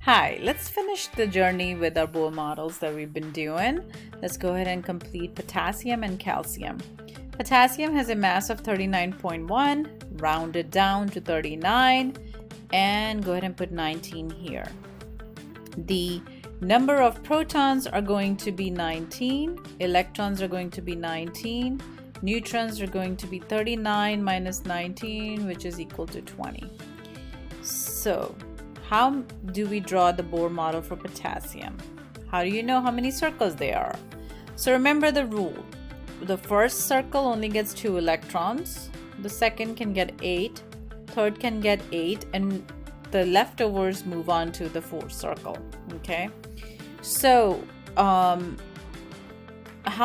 Hi, let's finish the journey with our Bohr models that we've been doing. Let's go ahead and complete potassium and calcium. Potassium has a mass of 39.1, round it down to 39, and go ahead and put 19 here. The number of protons are going to be 19, electrons are going to be 19, neutrons are going to be 39 minus 19, which is equal to 20. So, how do we draw the Bohr model for potassium? How do you know how many circles there are? So remember the rule. The first circle only gets 2 electrons. The second can get 8. Third can get 8. And the leftovers move on to the fourth circle. Okay. So how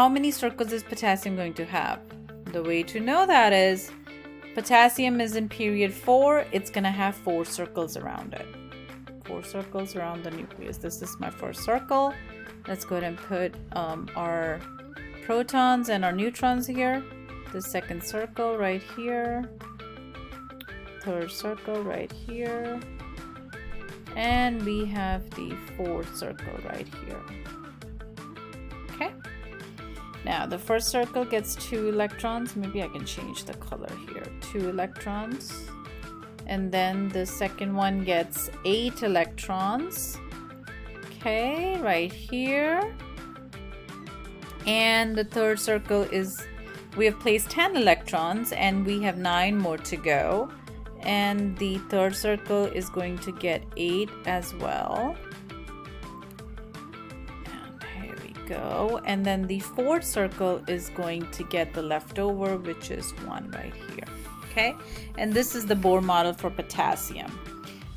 many circles is potassium going to have? The way to know that is potassium is in period 4. It's going to have 4 circles around it. 4 circles around the nucleus. This is my first circle. Let's go ahead and put our protons and our neutrons here. The second circle right here. Third circle right here. And we have the fourth circle right here. Okay. Now the first circle gets 2 electrons. Maybe I can change the color here. 2 electrons. And then the second one gets 8 electrons. Okay, right here. And the third circle is, we have placed 10 electrons and we have 9 more to go. And the third circle is going to get 8 as well. And here we go. And then the fourth circle is going to get the leftover, which is 1 right here. Okay, and this is the Bohr model for potassium.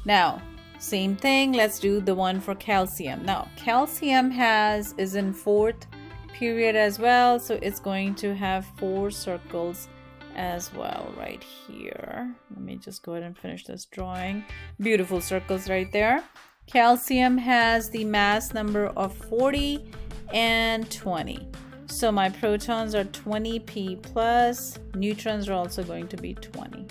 Now, same thing, let's do the one for calcium. Now, calcium is in 4th period as well, so it's going to have 4 circles as well right here. Let me just go ahead and finish this drawing. Beautiful circles right there. Calcium has the mass number of 40 and 20. So my protons are 20p plus, neutrons are also going to be 20.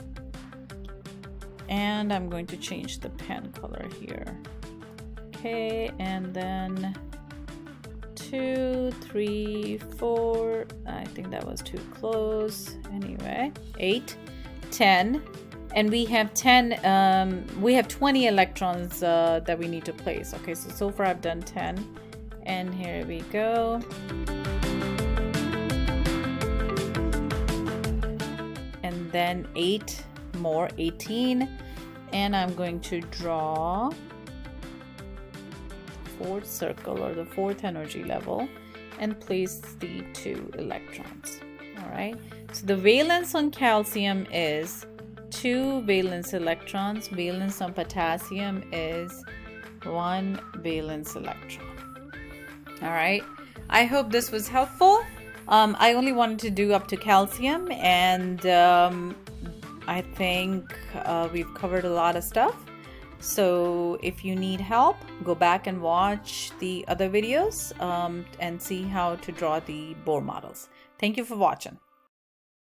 And I'm going to change the pen color here. Okay, and then 2, 3, 4, I think that was too close. Anyway, 8, 10, and we have 20 electrons that we need to place. Okay, so far I've done 10, and here we go. And then 8 more, 18, and I'm going to draw fourth circle or the fourth energy level and place the 2 electrons. All right, so the valence on calcium is 2 valence electrons. Valence on potassium is 1 valence electron. All right, I hope this was helpful. I only wanted to do up to calcium, and I think we've covered a lot of stuff. So if you need help, go back and watch the other videos and see how to draw the Bohr models. Thank you for watching.